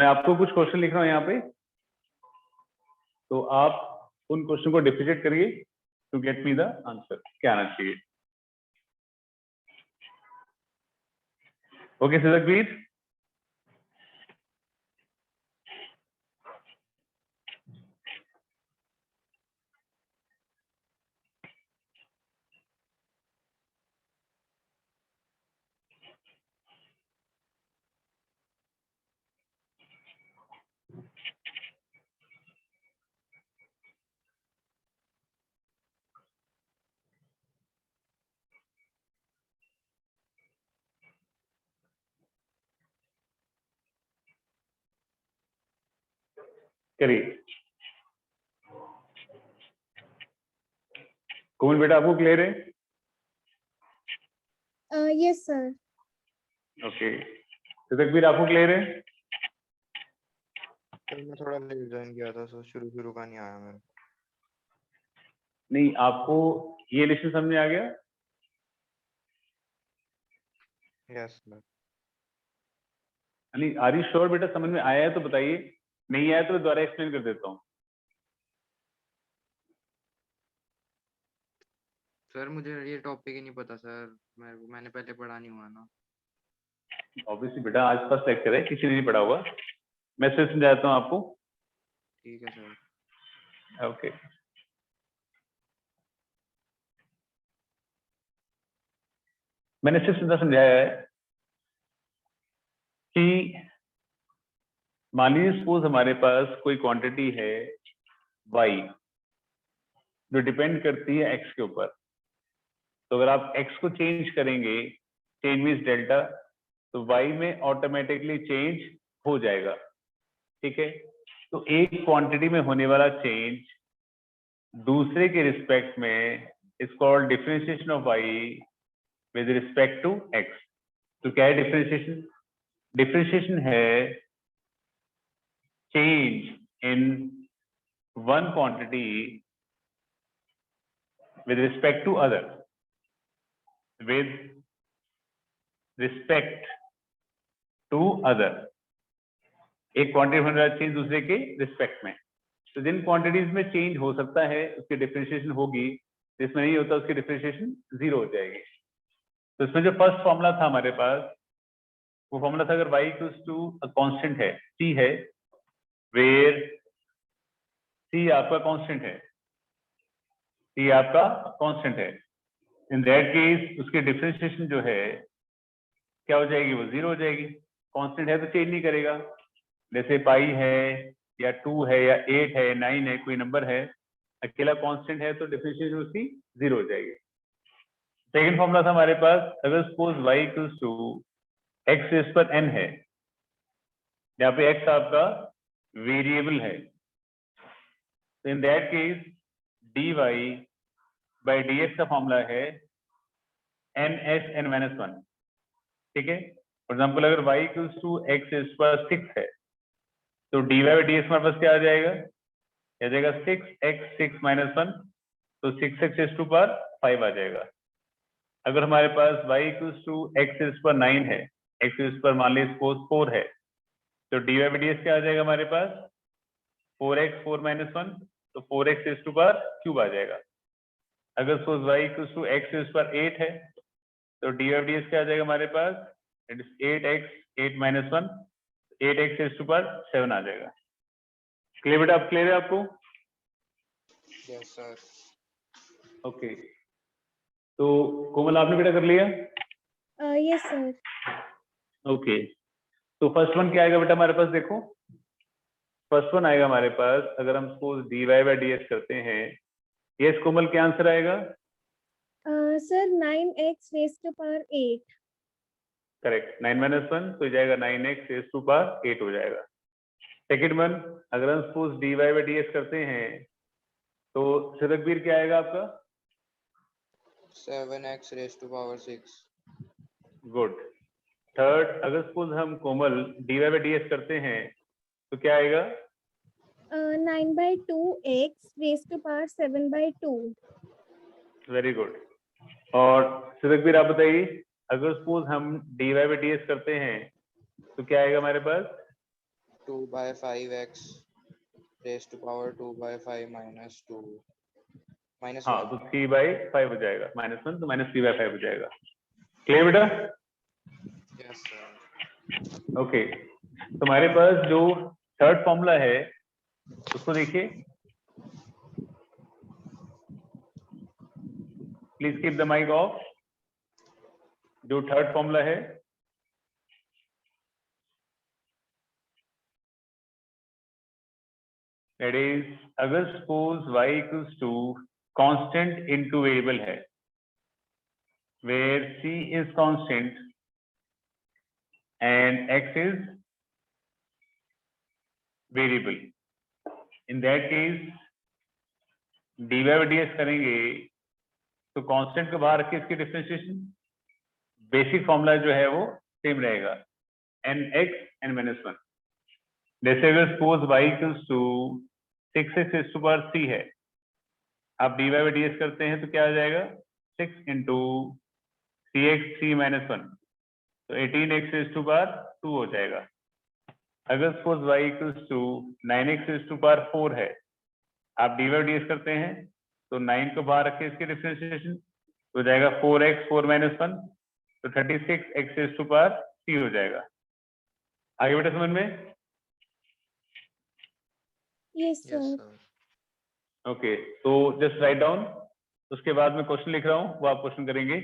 मैं आपको कुछ क्वेश्चन लिख रहा हूँ यहाँ पे, तो आप उन क्वेश्चन को डिफिकल्ट करिए to get me the answer, क्या आना चाहिए। ओके सिद्दीक, करिए। कोमल बेटा आपको क्लियर है? Yes sir. ओके सिद्दीक आपको क्लियर है? मैं थोड़ा लेट ज्वाइन किया था, सो शुरू का नहीं आया मेरे। नहीं, आपको ये लेसन समझ आ गया? Yes sir. नहीं, आर यू श्योर बेटा? समझ में आया है तो बताइए, नहीं आया तो दोबारा एक्सप्लेन कर देता हूँ। सर मुझे ये टॉपिक ही नहीं पता सर, मैंने पहले पढ़ा नहीं हुआ ना। ऑब्वियसली बेटा आज फर्स्ट लेक्चर है, किसी ने नहीं पढ़ा होगा, मैं सिर्फ समझाता हूँ आपको। ठीक है सर। ओके मैंने सिर्फ सीधा समझाया है कि मान लीजिए सपोज हमारे पास कोई क्वांटिटी है y जो डिपेंड करती है x के ऊपर। तो अगर आप x को चेंज करेंगे, चेंज मीन्स डेल्टा, तो y में ऑटोमेटिकली चेंज हो जाएगा। ठीक है, तो एक क्वांटिटी में होने वाला चेंज दूसरे के रिस्पेक्ट में is called differentiation of y with respect to x। तो क्या है डिफरेंशिएशन? डिफरेंशिएशन है change in one quantity with respect to other, with respect to other। एक क्वांटिटी होने वाला चेंज दूसरे के रिस्पेक्ट में। तो जिन क्वांटिटीज में चेंज हो सकता है उसकी डिफरेंशिएशन होगी, जिसमें नहीं होता उसकी डिफरेंशिएशन जीरो हो जाएगी। तो इसमें जो फर्स्ट फॉर्मूला था हमारे पास, वो फॉर्मूला था अगर y equals to a constant है, c है, वेयर c आपका कांस्टेंट है, c आपका कांस्टेंट है, इन दैट केस उसकी डिफरेंशिएशन जो है क्या हो जाएगी? वो जीरो हो जाएगी। कांस्टेंट है तो चेंज नहीं करेगा, जैसे पाई है या 2 है या 8 है 9 है, कोई नंबर है, अकेला कांस्टेंट है तो डिफरेंशिएशन उसकी जीरो हो जाएगी। सेकंड फॉर्मूला था हमारे पास, अगर suppose y equals to x is पर n है, यहाँ पे x आपका वेरिएबल है, तो in that case dy by dx का फॉर्मूला है n(n-1)। ठीक है, फॉर एग्जाम्पल अगर y equals to x is पर 6 है, तो dy बाई dx हमारे पास क्या आ जाएगा? आ जाएगा 6x 6-1, तो 6x इज टू पर 5 आ जाएगा। अगर हमारे पास y equals to x is पर 9 है, x इज पर मान लीजिए सपोज 4 है, तो dy बाई dx क्या आ जाएगा हमारे पास? 4x 4-1, तो 4x इज टू पर क्यूब आ जाएगा। अगर suppose y equals to x is पर 8 है, तो dy बाई dx क्या आ जाएगा हमारे पास? It is 8x 8-1, 8x is to पर 7 आ जाएगा। क्लियर बेटा? अब क्लियर है आपको? Yes sir. ओके तो कोमल आपने बेटा कर लिया? Yes sir. ओके तो फर्स्ट वन क्या आएगा बेटा हमारे पास? देखो फर्स्ट वन आएगा हमारे पास, अगर हम सपोज dy बाई dx करते हैं, यस कोमल क्या आंसर आएगा? Sir 9x raise to power 8। Correct, 9-1 तो जाएगा 9x रेज टू पावर 8 हो जाएगा। सेकंड वन, अगर हम सपोज dy बाई dx करते हैं, तो सिरकबीर क्या आएगा आपका? 7x raise to power 6। Good. Third, अगर सपोज हम कोमल dy बाई dx करते हैं, तो क्या आएगा? 9/2x raise to power 7/2। Very good. और सिरकबीर आप बताइए, अगर सपोज हम dy बाई dx करते हैं, तो क्या आएगा हमारे पास? 2/5x raised to power 2/5 minus 2 minus हाँ 1. तो 3/5 हो जाएगा, -1 तो -3/5 हो जाएगा। क्लियर बेटा? Yes sir. ओके, तुम्हारे पास जो थर्ड फॉर्मूला है उसको देखिए, please keep the mic off. जो थर्ड फॉर्मूला है that is, अगर suppose y equals to constant into variable है, where c is constant and x is variable, in that case dy by ds करेंगे तो constant को बाहर रखिए, इसकी डिफरेंशिएशन बेसिक फॉर्मूला जो है वो सेम रहेगा, nx n-1। जैसे अगर suppose y equals to 6x raised to power 3 है, आप dy by ds करते हैं तो क्या आ जाएगा, 6 into 3x 3-1 तो 18x raised to power 2 हो जाएगा। अगर suppose y equals to 9x raised to power 4 है, आप dy by ds करते हैं तो 9 को बाहर रखिए, इसकी डिफरेंशिएशन हो जाएगा 4x 4-1 तो 36x raised to power 3 हो जाएगा। आगे बेटा समझ में? Yes, Yes sir. sir. Okay, तो जस्ट राइट डाउन, उसके बाद मैं क्वेश्चन लिख रहा हूँ, वो आप क्वेश्चन करेंगे।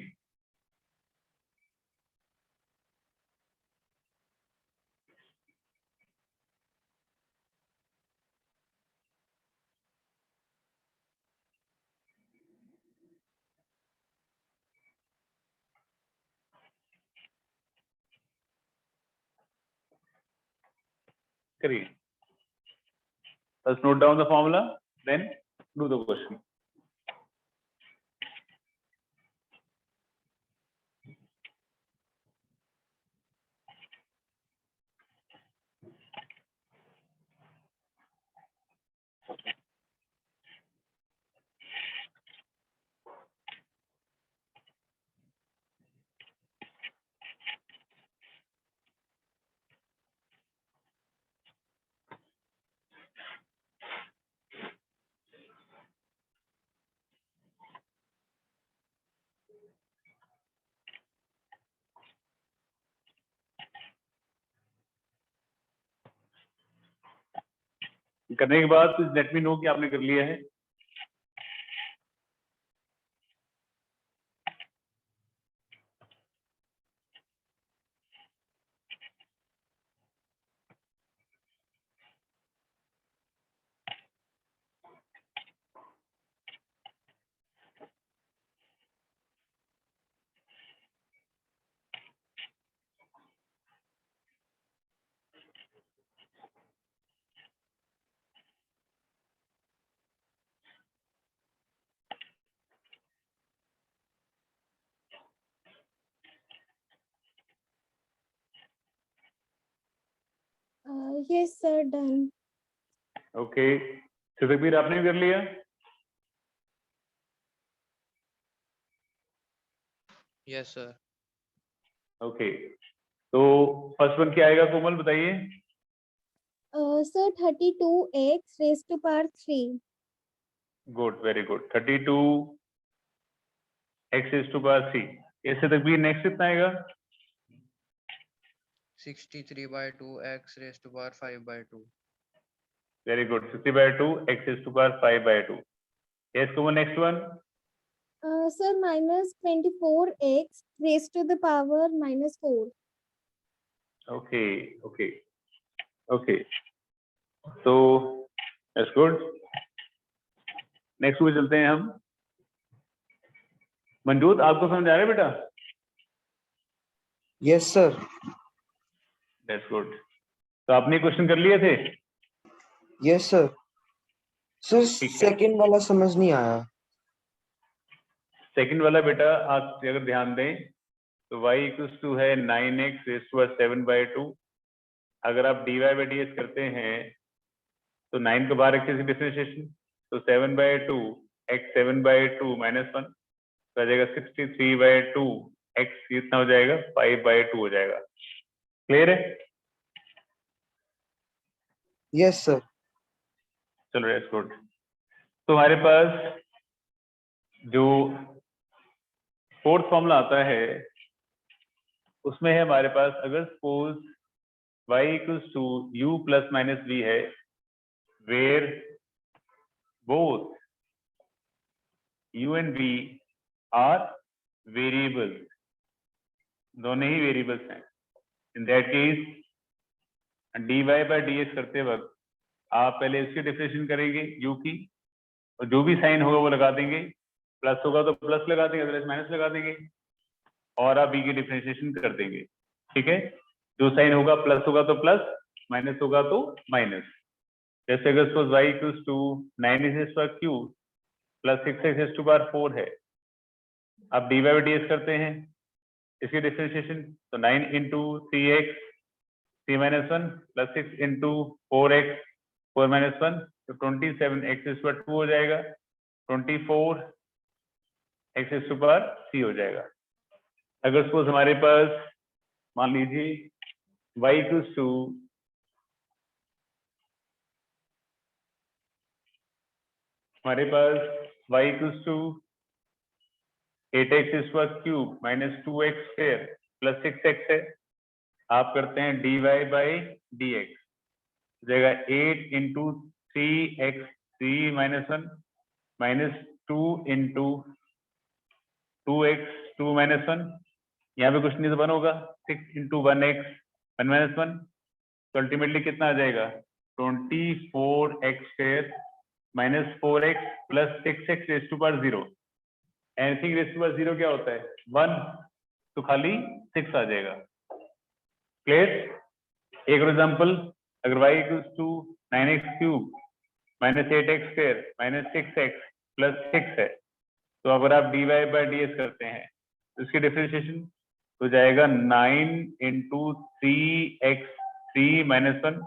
करिए, first note down the formula, then do the question. करने के बाद लेट मी नो कि आपने कर लिया है। Yes, sir. Done. Okay, Sukhbir आपने भी कर लिया? Yes sir. ओके, तो फर्स्ट वन क्या आएगा कोमल बताइए? Sir, 32x raised to power 3. Good, very good, 32x raised to power 3। ऐसे तक भी नेक्स्ट कितना आएगा? 63/2 x raised to power 5/2. Very good, 60/2 x raised to power 5/2। Yes Komal, next one? Sir, minus 24x raised to the power -4. Okay okay okay, तो that's good. Next पे चलते हैं हम। मंजूत, आपको समझ आ रहा है बेटा? Yes sir. That's good. तो आपने क्वेश्चन कर लिए थे? Yes sir. सर ठीक है। सेकंड वाला समझ नहीं आया। सेकंड वाला बेटा आप अगर ध्यान दें तो y इक्वल्स टू है 9x रेज़ टू 7/2। अगर आप dy बाई ds करते हैं तो 9 को बाहर रखिए डिफरेंशिएशन, तो 7/2 x 7/2 -1 तो आ जाएगा 63/2 x कितना हो जाएगा 5/2 हो जाएगा। क्लियर है? Yes, sir. चलो दैट्स गुड। तो हमारे पास जो फोर्थ फॉर्मूला आता है उसमें है हमारे पास, अगर suppose y equals to u plus minus v है, where both u and v are variables, दोनों ही वेरिएबल्स हैं, in that case dy by dx करते वक्त आप पहले इसकी डिफरेंशिएशन करेंगे u की, और जो भी साइन होगा वो लगा देंगे, प्लस होगा तो प्लस लगा देंगे, अदरवाइज माइनस लगा देंगे, और आप b की डिफरेंशिएशन कर देंगे। ठीक है, जो साइन होगा प्लस होगा तो प्लस, माइनस होगा तो माइनस। जैसे अगर suppose y equals to 9x² plus 6x⁴ है, आप dy बाई dx करते हैं इसकी डिफरेंशिएशन, तो 9 into 3x 3-1 plus 6 into 4x 4-1, तो 27x² हो जाएगा, 24x³ हो जाएगा। अगर सपोज हमारे पास मान लीजिए y इक्वल्स टू हमारे पास y equals to 8x² minus 2x² plus 6x है, आप करते हैं dy बाई dx, हो जाएगा 8 into 3x3-1 minus 2 into 2x2-1, यहाँ पे कुछ नहीं तो 1 होगा, 6 इंटू 1x 1-1, तो अल्टीमेटली कितना आ जाएगा 24x² minus 4x plus 6x⁴0। Anything raise to power 0 क्या होता है 1, तो खाली 6 आ जाएगा। क्लियर? एक और एग्जांपल, अगर y equals to 9x³ minus 8x² minus 6x plus 6 है, तो अगर आप dy बाई dx करते हैं तो इसकी डिफरेंशिएशन हो जाएगा 9 into 3x3-1,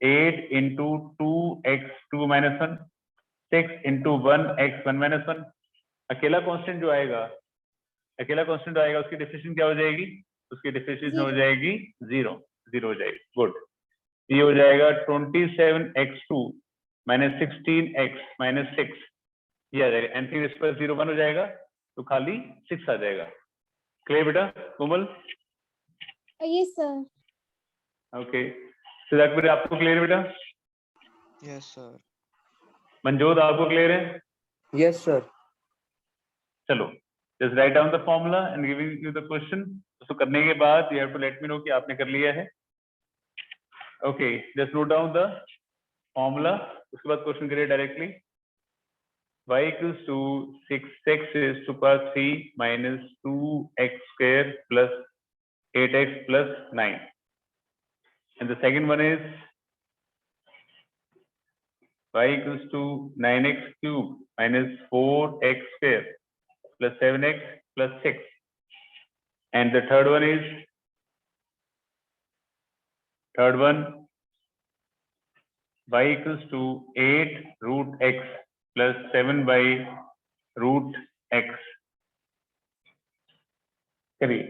8 into 2x2-1, 6 into 1x 1-1। अकेला कांस्टेंट जो आएगा उसकी डिफरेंशिएशन क्या हो जाएगी, उसकी डिफरेंशिएशन हो जाएगी 0 हो जाएगी। गुड, ये हो जाएगा 27x2 माइनस 16x माइनस 6, ये आ जाएगा, एनीथिंग रेज़ टू पावर 0 1 हो जाएगा, तो खाली 6 आ जाएगा। क्लियर बेटा? कोमल? Yes, sir. ओके, सिद्धार्थ आपको क्लियर है बेटा? Yes, sir. मंजोत आपको क्लियर है? Yes, sir. चलो, just write down the formula and giving you the question. उसको करने के बाद you have to let me know कि आपने कर लिया है। Okay, just note down the formula, उसके बाद क्वेश्चन करिए directly. y equals to 6x⁴ minus 2x² plus 8x plus 9, and the second one is y equals to 9x³ minus 4x² plus 7x plus 6, and the third one y equals to 8 root x plus 7 by root x। करिए।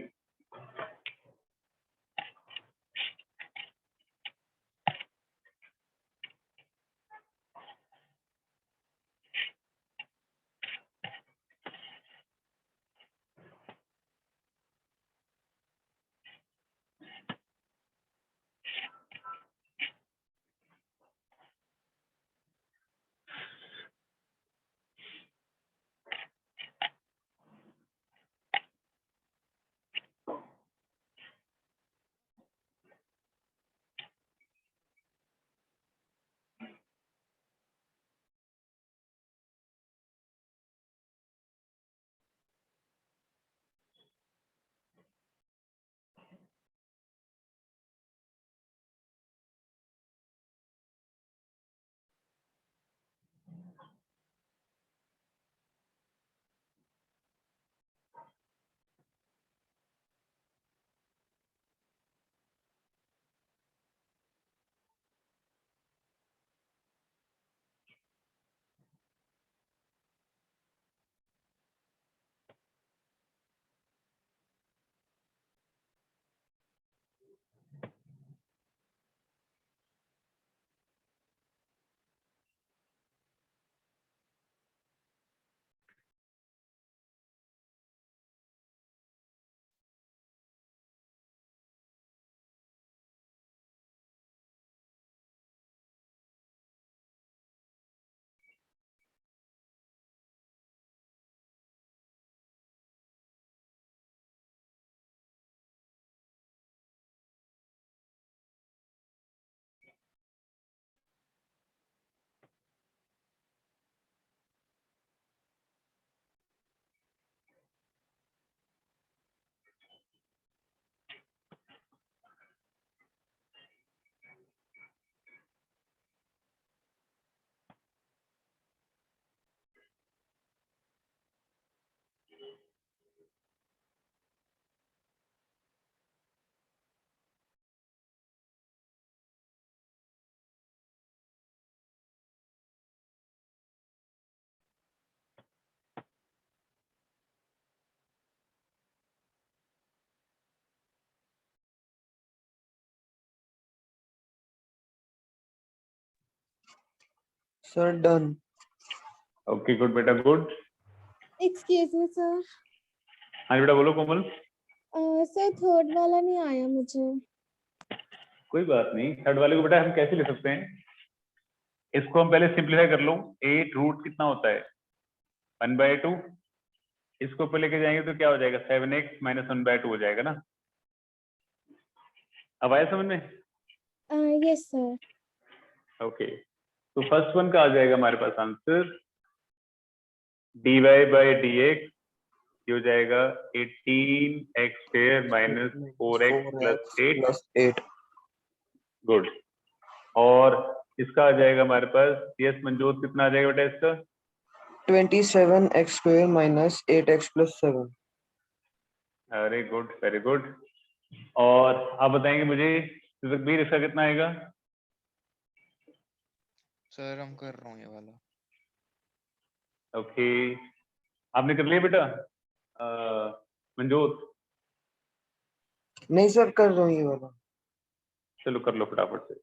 Sir, done. Okay good बेटा good. Excuse me sir. हाँ बेटा बोलो कोमल। Sir third वाला नहीं आया मुझे। कोई बात नहीं, थर्ड वाले को बेटा हम कैसे लिख सकते हैं, इसको हम पहले सिंप्लीफाई कर लो। 8 रूट कितना होता है 1/2, इसको ऊपर लेके जाएंगे तो क्या हो जाएगा 7x - 1/2 हो जाएगा ना। अब आया समझ में? Yes sir. ओके तो फर्स्ट वन का आ जाएगा हमारे पास आंसर dy/dx, ये हो जाएगा 18x² - 4x + 8। plus 8. गुड। और इसका आ जाएगा हमारे पास, यस मंजूर, कितना आ जाएगा बेटा इसका? 27x² minus 8x plus 7. अरे गुड, वेरी गुड। और आप बताएंगे मुझे तकबीर इसका कितना आएगा? सर हम कर रहा हूँ ये वाला। ओके आपने कर लिया बेटा मंजूर? नहीं सर, कर रहा हूँ ये वाला। चलो कर लो फटाफट से।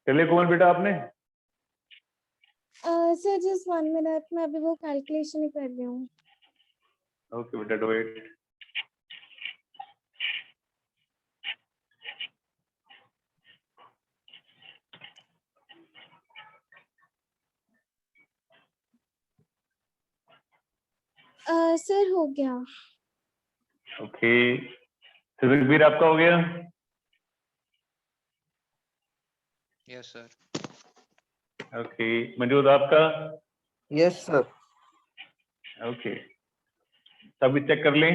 कर लिया कोमल बेटा आपने? सर जस्ट 1 मिनट, मैं अभी वो कैलकुलेशन ही कर रही हूँ। ओके बेटा डू इट। सर हो गया। ओके तकबीर आपका हो गया? Yes sir. ओके मंजूर आपका? Yes sir. ओके सभी चेक कर लें।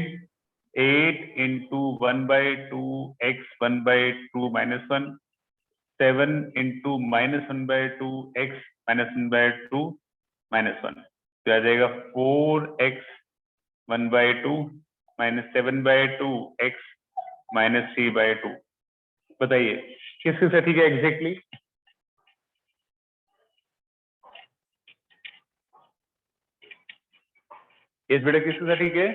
8 × 1/2 x 1/2 - 1, 7 × -1/2 x - 1/2 - 1, तो आ जाएगा 4x 1/2 - 7/2 x - 3/2। बताइए किसके साथ ठीक है एग्जैक्टली? इस बेटा किसके साथ ठीक है?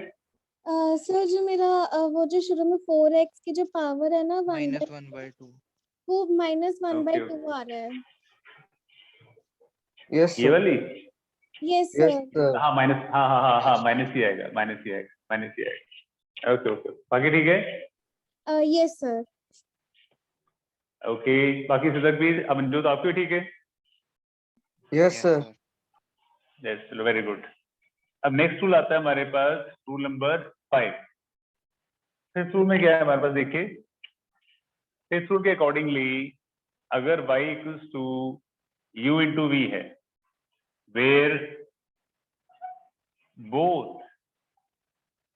सर जो मेरा वो जो शुरू में 4x की जो पावर है ना -1/2। वो -1/2 ओके आ रहा है। Yes ये sir. वाली? Yes Yes sir. sir. हाँ माइनस, हाँ हाँ हाँ हाँ Yes, माइनस ही आएगा, माइनस ही आएगा, माइनस ही आएगा। ओके ओके बाकी ठीक है? Yes sir. ओके बाकी सिद्दक भी, अब मंजूर आपको भी ठीक है? Yes yes sir. sir। Yes चलो वेरी गुड। अब नेक्स्ट रूल आता है हमारे पास, रूल नंबर 5। फिफ्थ रूल में क्या है हमारे पास देखिए। फिफ्थ रूल के अकॉर्डिंगली अगर y = u × v है, where both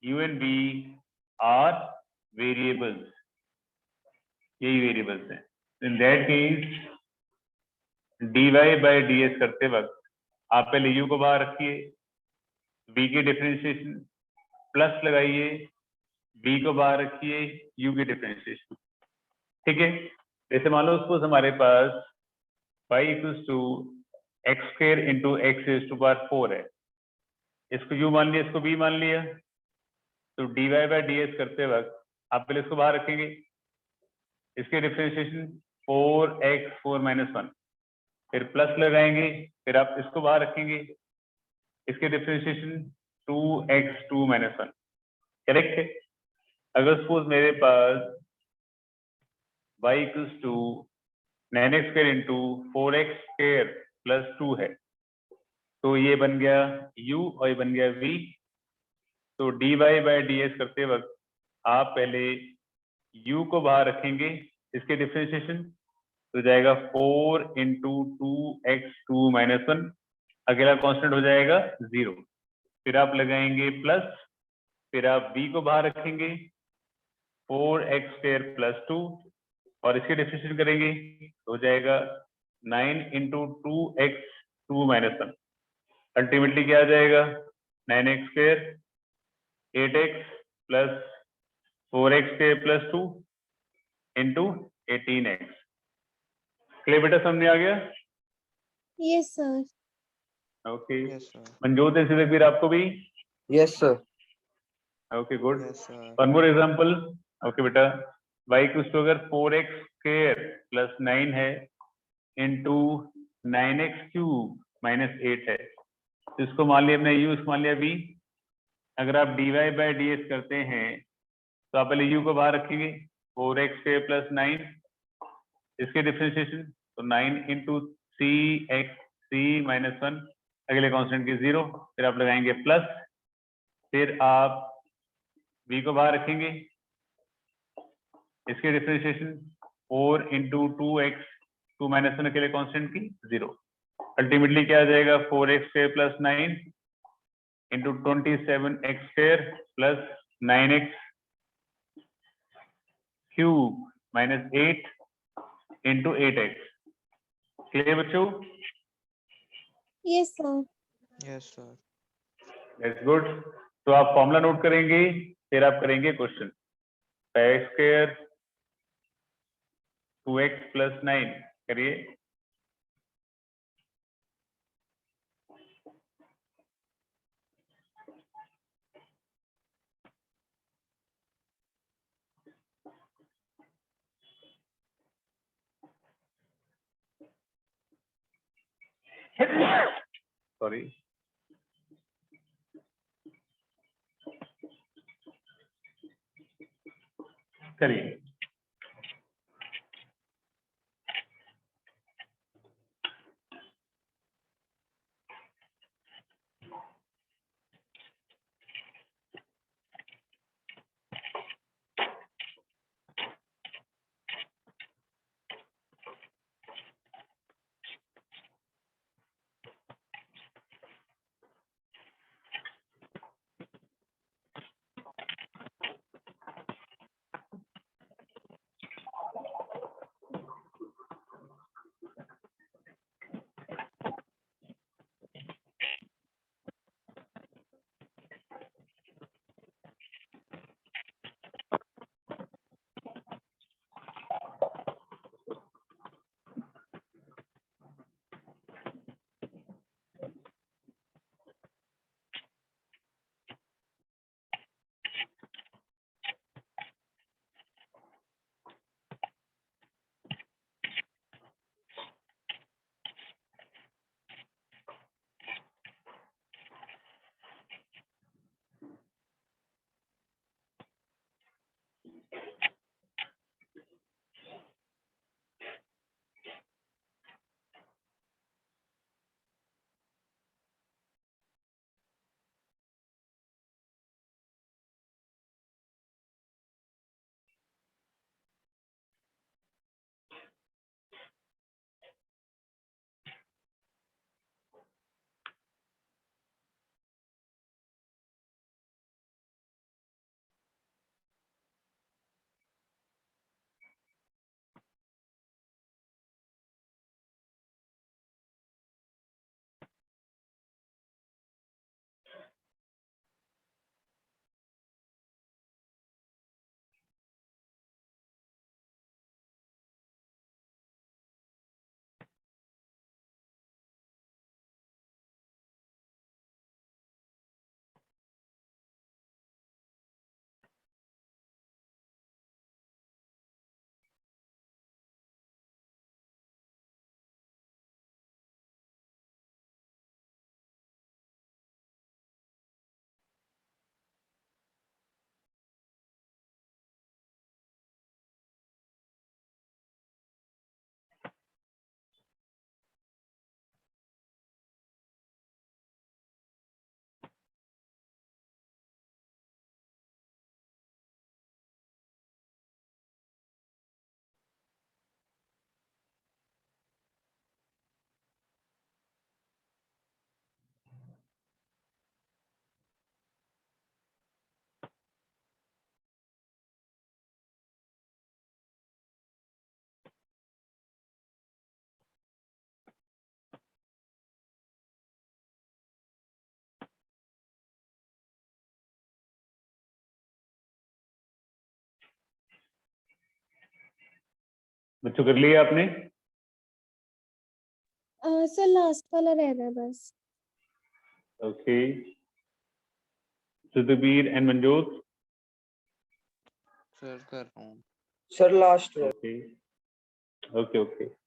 u and v are variables, यही वेरिएबल्स हैं, इन दैट केस dy/ds करते वक्त आप पहले u को बाहर रखिए, v की डिफरेंशिएशन प्लस लगाइए, v को बाहर रखिए, u की डिफरेंशिएशन। ठीक है, जैसे मान लो सपोज हमारे पास y = x² × x⁴ है, इसको u मान लिया, इसको v मान लिया, तो dy/ds करते वक्त आप पहले इसको बाहर रखेंगे, इसके डिफरेंशिएशन 4x4 - 1, फिर प्लस लगाएंगे, फिर आप इसको बाहर रखेंगे, इसके डिफरेंशिएशन 2x2 - 1। करेक्ट है? अगर सपोज मेरे पास y = 9x² × 4x² + 2 है, तो ये बन गया u और ये बन गया v। तो dy/ds करते वक्त आप पहले u को बाहर रखेंगे, इसके डिफरेंशिएशन तो जाएगा 4 इंटू 2x2 माइनस 1, अगला कांस्टेंट हो जाएगा 0, फिर आप लगाएंगे प्लस, फिर आप b को बाहर रखेंगे 4x² प्लस 2 और इसके डिफरेंशिएशन करेंगे तो हो जाएगा 9 इंटू 2x2 माइनस 1, अल्टीमेटली क्या आ जाएगा 9x² 8x plus 4x² plus 2 into 18x। Clear बेटा, समझ में आ गया? Yes sir. Okay, yes sir. Manjot and Siddiq आपको भी? Yes sir. Okay good. Yes sir. One more example. Okay बेटा, y इक्वल्स टू अगर 4x² प्लस 9 है इंटू 9x³ माइनस 8 है, तो इसको मान लिया हमने u, इसको मान लिया v। अगर आप dy बाई ds करते हैं तो आप पहले u को बाहर रखेंगे 4x² प्लस 9, इसके डिफरेंशिएशन तो 9 इंटू c माइनस 1, अगले कांस्टेंट की 0, फिर आप लगाएंगे प्लस, फिर आप v को बाहर रखेंगे, इसके डिफरेंशिएशन 4 इंटू 2x2 माइनस 1, अकेले कांस्टेंट की 0, अल्टीमेटली क्या आ जाएगा 4x² plus 9 into 27x² plus 9x³ minus 8 into 8x। Clear बच्चों? Yes sir. Yes sir. That's good. तो आप फॉर्मूला नोट करेंगे, फिर आप करेंगे क्वेश्चन। x² 2x प्लस 9 करिए। सॉरी, करिए। बच्चों कर लिया आपने? सर लास्ट वाला रह रहा है बस। Okay, Sudhbir and Manjot. Sir कर रहा हूँ। सर लास्ट है। Okay okay okay.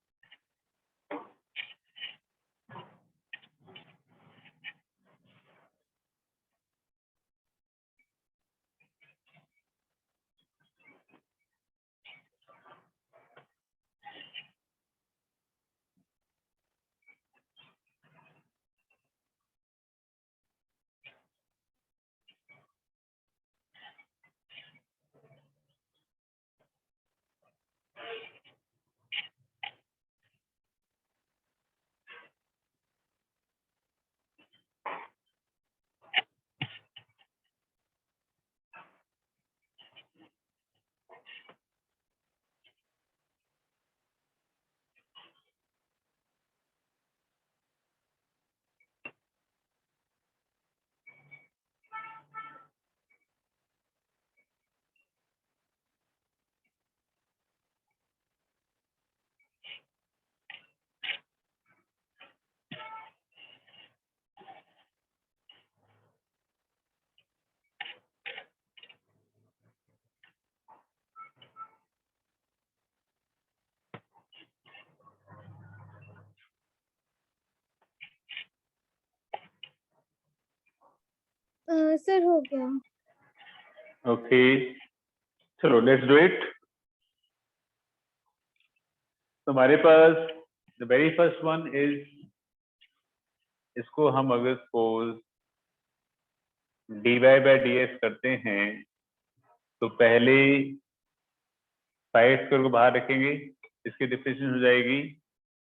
सर हो गया। ओके, चलो लेट्स डू इट। तो हमारे पास the very first one is, इसको हम अगर सपोज dy बाय dx करते हैं तो पहले साइड स्क्वायर को बाहर रखेंगे, इसकी डिफरेंशिएशन हो जाएगी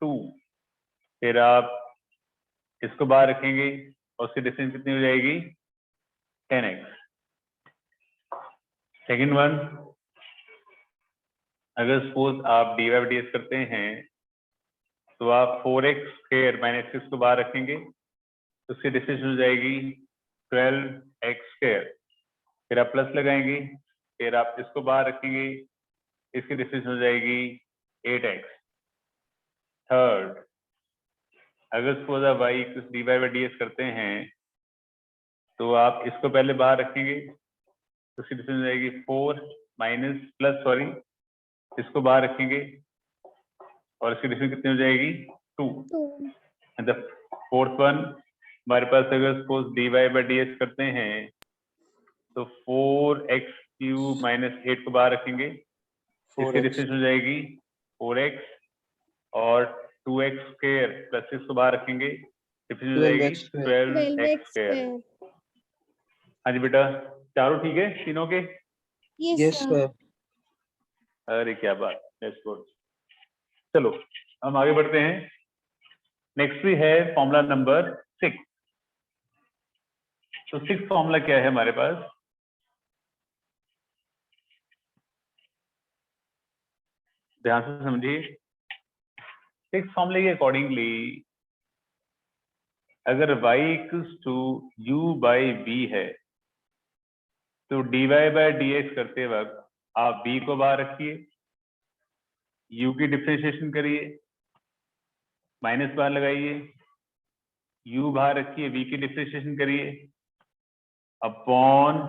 2। फिर आप इसको बाहर रखेंगे और उसकी डिफरेंस कितनी हो जाएगी 10x। सेकेंड वन, अगर सपोज आप dy बाय dx करते हैं तो आप 4x स्क्वायर माइनस 6 को बाहर रखेंगे, तो उसकी डिफरेंस हो जाएगी 12x स्क्वायर। फिर आप प्लस लगाएंगे, फिर आप इसको बाहर रखेंगे, इसकी डिफरेंस हो जाएगी 8x। थर्ड, अगर सपोज आप y dy बाय dx करते हैं तो आप इसको पहले बाहर रखेंगे, तो उसकी डिफरेंस हो जाएगी 4 माइनस प्लस सॉरी, इसको बाहर रखेंगे और इसकी डिफरेंस कितनी हो जाएगी 2। 2। एंड द फोर्थ वन, हमारे पास अगर सपोज dy बाय dx करते हैं तो 4x क्यूब माइनस 8 को बाहर रखेंगे, इसकी 4x डिफरेंस हो जाएगी 4x, और 2x स्क्वायर प्लस 6 को बाहर रखेंगे, डिफरेंस हो जाएगी 12x square. 12x 12x square. Square. हाँ जी बेटा, चारों ठीक है तीनों के? Yes yes sir. सर। अरे क्या बात, लेट्स गो। चलो हम आगे बढ़ते हैं। नेक्स्ट भी है फॉर्मूला नंबर 6। तो 6 फॉर्मूला क्या है हमारे पास? ध्यान से समझिए। 6 फॉर्मूले के अकॉर्डिंगली अगर y equals to u by b है तो dy बाय dx करते वक्त आप b को बाहर रखिए, u की डिफरेंशिएशन करिए, माइनस बाहर लगाइए, u बाहर रखिए, v की डिफरेंशिएशन करिए, अपॉन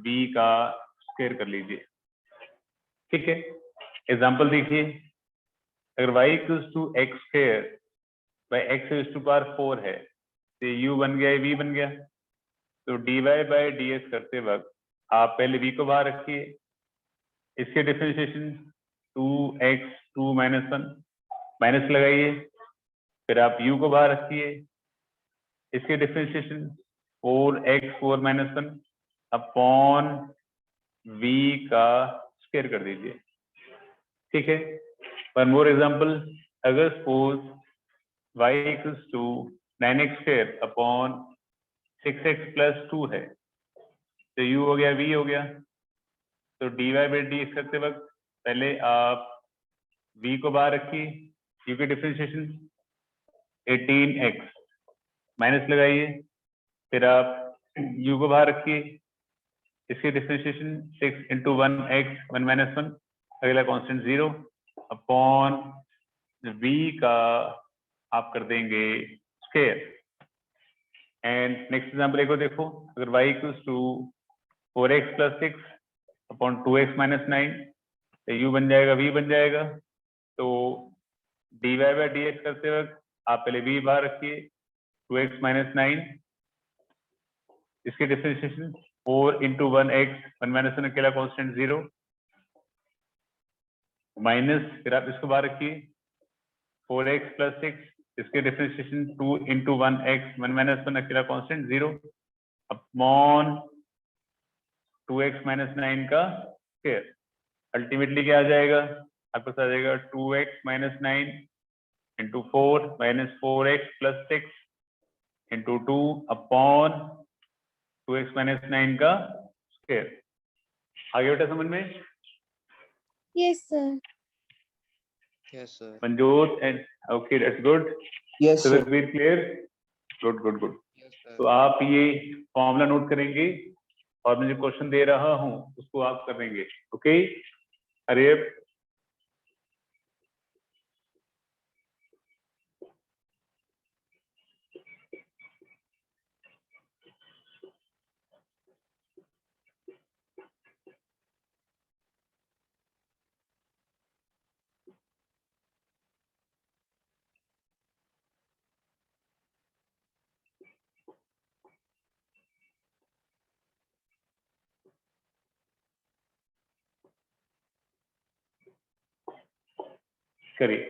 v का स्क्वायर कर लीजिए। ठीक है, एग्जांपल देखिए, अगर y equals to x square by x raise to power 4 है तो u बन गया, v बन गया। तो dy बाय dx करते वक्त आप पहले v को बाहर रखिए, इसके डिफरेंशिएशन 2x 2 माइनस 1, माइनस लगाइए, फिर आप u को बाहर रखिए, इसके differentiation 4x 4 minus 1 upon v का स्क्वायर कर दीजिए। ठीक है, वन मोर एग्जांपल, अगर suppose y equals to 9x square upon 6x plus 2 है तो u हो गया, v हो गया। तो dy बाई dx करते वक्त पहले आप v को बाहर रखिए, u की डिफरेंशिएशन 18x, माइनस लगाइए, फिर आप u को बाहर रखिए, इसकी डिफरेंशिएशन 6 इंटू 1x 1 माइनस 1, अगला कांस्टेंट 0, अपॉन v का आप कर देंगे स्क्वायर। एंड नेक्स्ट एग्जाम्पल एक और देखो, अगर y equals to 4x plus 6 upon 2x minus 9, तो u बन जाएगा, v बन जाएगा। तो dy बाई dx करते वक्त आप पहले v बाहर रखिए, 2x माइनस 9, इसकी डिफरेंशिएशन 4 इंटू 1x, 1 माइनस 1 अकेला कॉन्स्टेंट 0, माइनस फिर आप इसको बाहर रखिए 4x प्लस 6, इसके डिफरेंशिएशन 2 इंटू 1x, 1 माइनस 1 अकेला कॉन्स्टेंट 0, अपॉन 2x माइनस 9 का स्क्वायर। अल्टीमेटली क्या आ जाएगा, आपके पास आ जाएगा 2x minus 9 into 4 minus 4x plus 6 into 2 upon 2x minus 9 का स्क्वायर। आगे बेटा समझ में? Yes sir. Yes sir. Manjot and okay, that's good. Yes, So sir. that's very clear. Good, good, good. Yes sir. तो आप ये formula note करेंगे और मैं जो क्वेश्चन दे रहा हूँ उसको आप करेंगे। ओके, अरे करिए।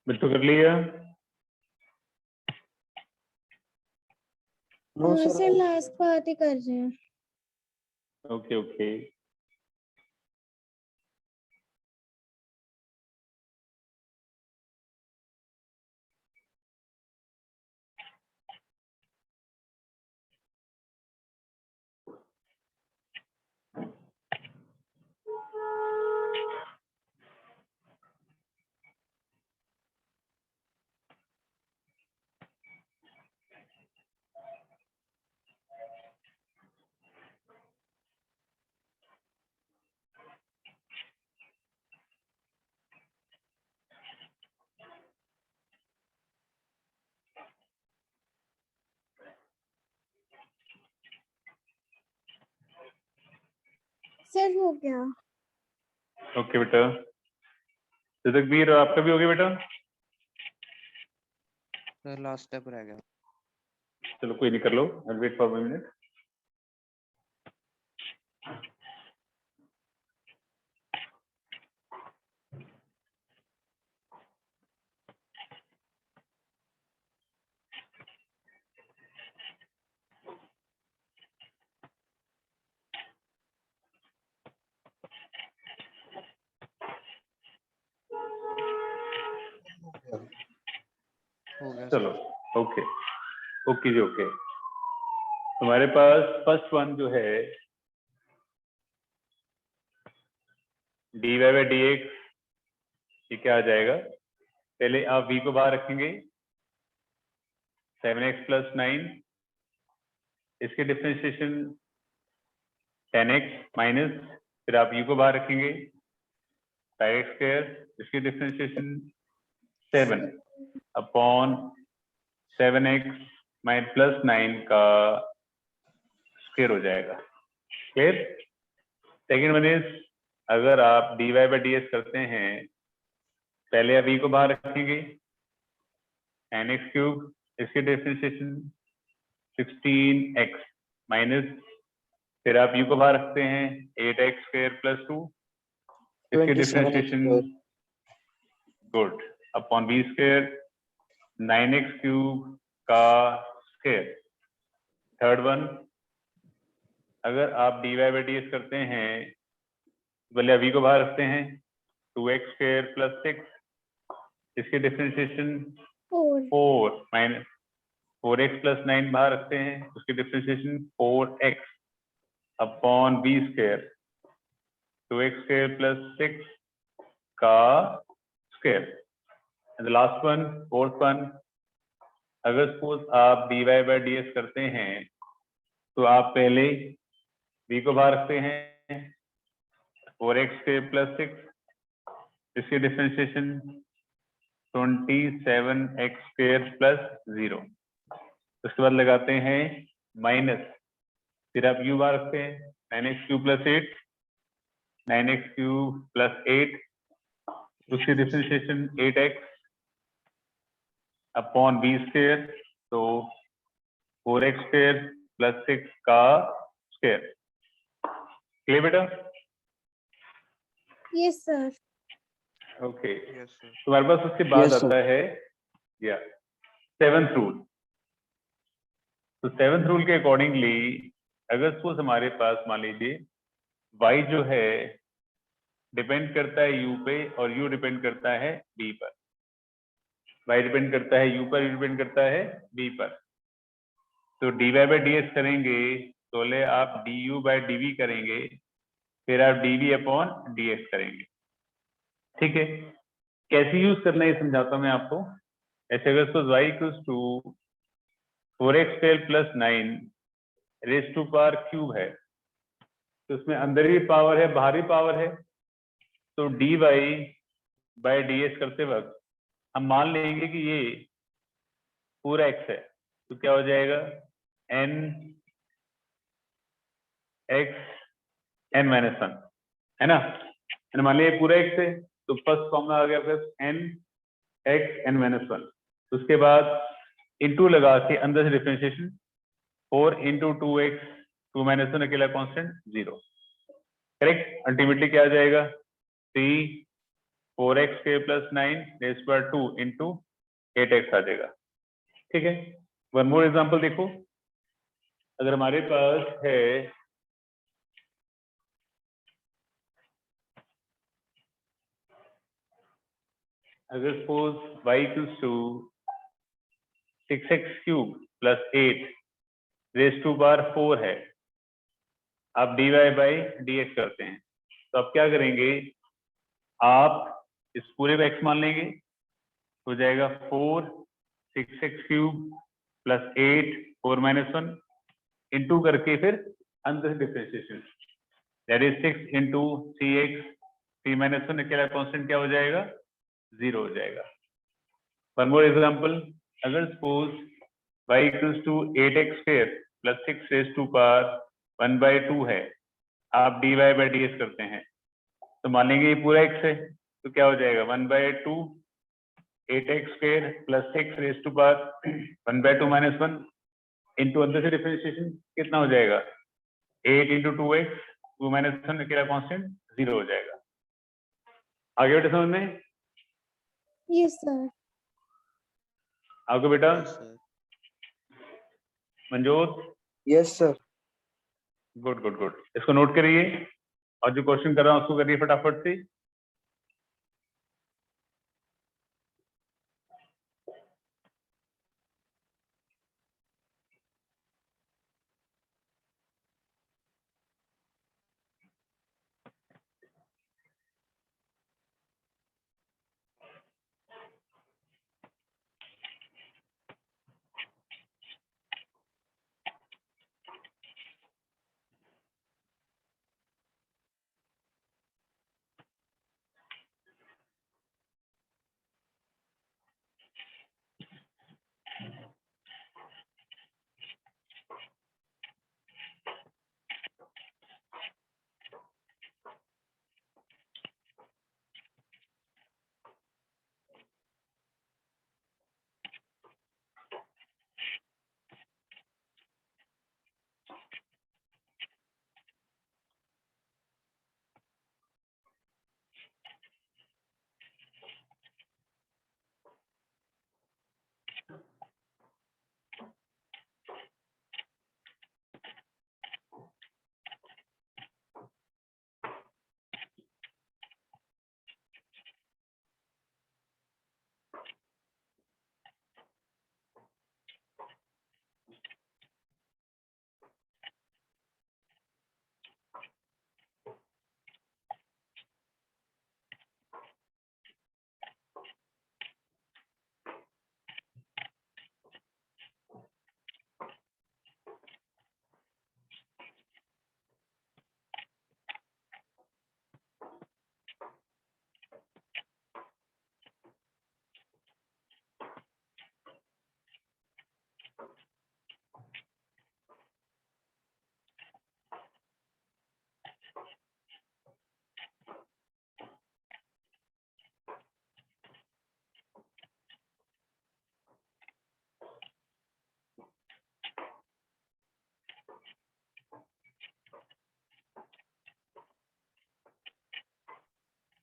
बिल्कुल कर लिया। नो हाँ सर सर लास्ट पार्ट ही कर रहे हैं। ओके ओके सर हो गया। ओके बेटा, तकबीर आपका भी हो गया बेटा? सर लास्ट स्टेप रह गया। चलो कोई नहीं, कर लो, I'll wait for 1 minute. हो गया चलो सर। ओके ओके जी ओके। तुम्हारे पास फर्स्ट वन जो है dy बाई dx, ये क्या आ जाएगा? पहले आप v को बाहर रखेंगे 7x प्लस 9, इसके डिफरेंशिएशन 10x माइनस, फिर आप u को बाहर रखेंगे 5x स्क्वायर, इसकी differentiation 7 upon 7x minus plus 9 का स्क्वायर हो जाएगा। क्लियर? सेकेंड वन इज, अगर आप dy बाई ds करते हैं, पहले आप v को बाहर रखेंगे nx क्यूब, इसके डिफरेंशिएशन 16x माइनस, फिर आप u को बाहर रखते हैं 8x स्क्वायर प्लस 2, इसके 27x differentiation square। Good upon b square 9x cube का स्क्वायर। थर्ड वन, अगर आप dy बाई ds करते हैं, पहले आप v को बाहर रखते हैं 2x स्क्वायर प्लस 6, इसके डिफरेंशिएशन 4 माइनस 4x प्लस 9 बाहर रखते हैं, उसके differentiation 4x upon b square 2x square plus 6 का square. And last one, fourth one, अगर सपोज आप dy बाई ds करते हैं, तो आप पहले v को बाहर रखते हैं 4x स्क्वायर प्लस 6, इसके डिफरेंशिएशन 27x स्क्वायर प्लस 0, उसके बाद लगाते हैं माइनस, फिर आप u बाहर रखते हैं 9x cube plus 8, 9x cube plus 8, उसकी differentiation 8x upon b square, तो 4x स्क्वायर प्लस 6 का स्क्वायर। क्लियर बेटा? Yes sir. Okay, yes sir. तुम्हारे पास उसके बाद Yes, sir. आता है या सेवंथ रूल। तो सेवंथ रूल के अकॉर्डिंगली, अगर सपोज हमारे पास मान लीजिए y जो है डिपेंड करता है u पे और u डिपेंड करता है b पर, y डिपेंड करता है u पर, u डिपेंड करता है b पर, तो dy बाई ds करेंगे तो ले आप du बाई dv करेंगे, फिर आप dv अपॉन dx करेंगे। ठीक है, कैसे यूज करना है ये समझाता हूं मैं आपको। ऐसे अगर suppose y equals to 4x square plus 9 raise to power cube है, तो उसमें अंदर भी पावर है बाहर भी पावर है, तो dy बाई ds करते वक्त हम मान लेंगे कि ये पूरा x है, तो क्या हो जाएगा n x n माइनस 1, है ना? मान लिया पूरा x है, तो फर्स्ट फॉर्मूला आ गया plus n x n minus 1, उसके बाद इनटू लगा के अंदर से डिफरेंशिएशन 4 इंटू 2x 2 माइनस 1 अकेला कांस्टेंट 0। करेक्ट? अल्टीमेटली क्या आ जाएगा 3 4x square plus 9 raise power 2 into 8x आ जाएगा। ठीक है, वन मोर एग्जांपल देखो। अगर हमारे पास है अगर suppose y equals to 6x cube plus 8 raise to power 4 है, आप dy बाई dx करते हैं, तो आप क्या करेंगे, आप इस पूरे को x मान लेंगे, हो जाएगा 4 6x cube plus 8 4 minus 1 into करके फिर अंदर से differentiation, that is 6 into 3x 3 minus 1 अकेला कांस्टेंट क्या हो जाएगा, 0 हो जाएगा। वन मोर एग्जांपल, अगर suppose y equals to 8x square plus 6 raise to power 1/2 है, आप dy बाई dx करते हैं, तो मान लेंगे ये पूरा x है, तो क्या हो जाएगा 1/2 8x square plus 6 raise to power 1/2 minus 1 into अंदर से डिफरेंशिएशन कितना हो जाएगा, 8 इंटू 2x 2 माइनस 1 अकेला कांस्टेंट 0 हो जाएगा। आगे बेटा समझ में? Yes sir. आपको बेटा yes sir. Manjot? Yes sir. Good good good, इसको नोट करिए और जो क्वेश्चन कर रहा हूं उसको करिए फटाफट से।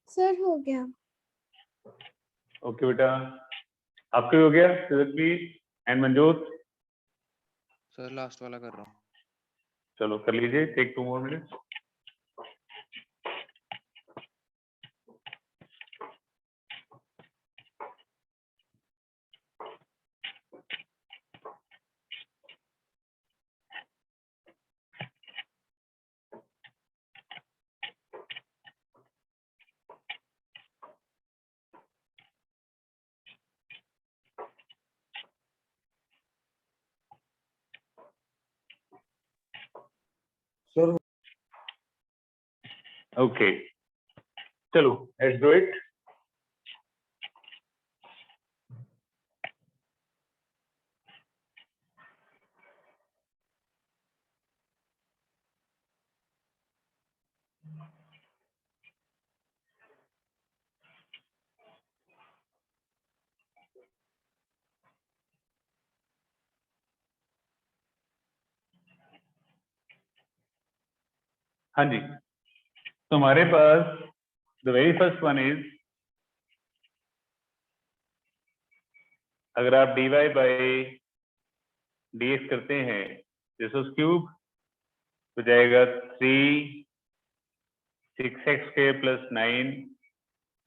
सर हो गया। ओके बेटा, आपके हो गया Siddhi and Manjot? Sir last वाला कर रहा हूँ। चलो कर लीजिए, take 2 more minutes. Sir okay चलो लेट्स डू इट। हाँ जी, तो हमारे पास the very first one is अगर आप dy बाई dx करते हैं दिस वाज क्यूब तो जाएगा 3 6x square plus 9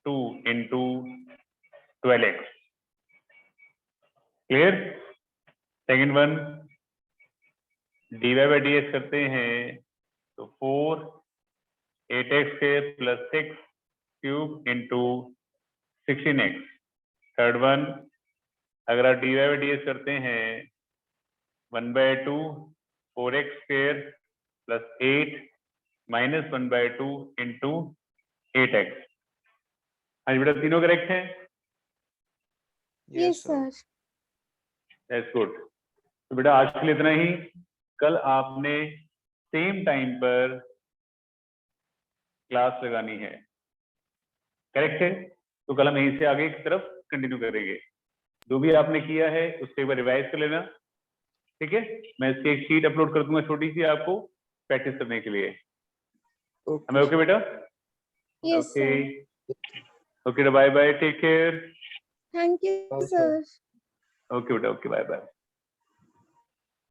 2 into 12x। Clear? Second one dy by dx करते हैं तो 4 8x square plus 6 cube into 16x। Third one अगर आप dy बाई dx करते हैं 1/2 4x square plus 8 minus 1/2 into 8x। हाँ जी बेटा, तीनों करेक्ट हैं? Yes sir. That's good. तो बेटा आज के लिए इतना ही। कल आपने सेम टाइम पर क्लास लगानी है, करेक्ट है? तो कल हम यहीं से आगे की तरफ कंटिन्यू करेंगे। जो भी आपने किया है उसको एक बार रिवाइज कर लेना, ठीक है? मैं इसकी एक शीट अपलोड कर दूंगा छोटी सी आपको प्रैक्टिस करने के लिए। हमें ओके बेटा? Yes okay sir. Okay, bye bye, take care. Thank you Bye, sir. Sir. Okay बेटा, ओके, बाय बाय।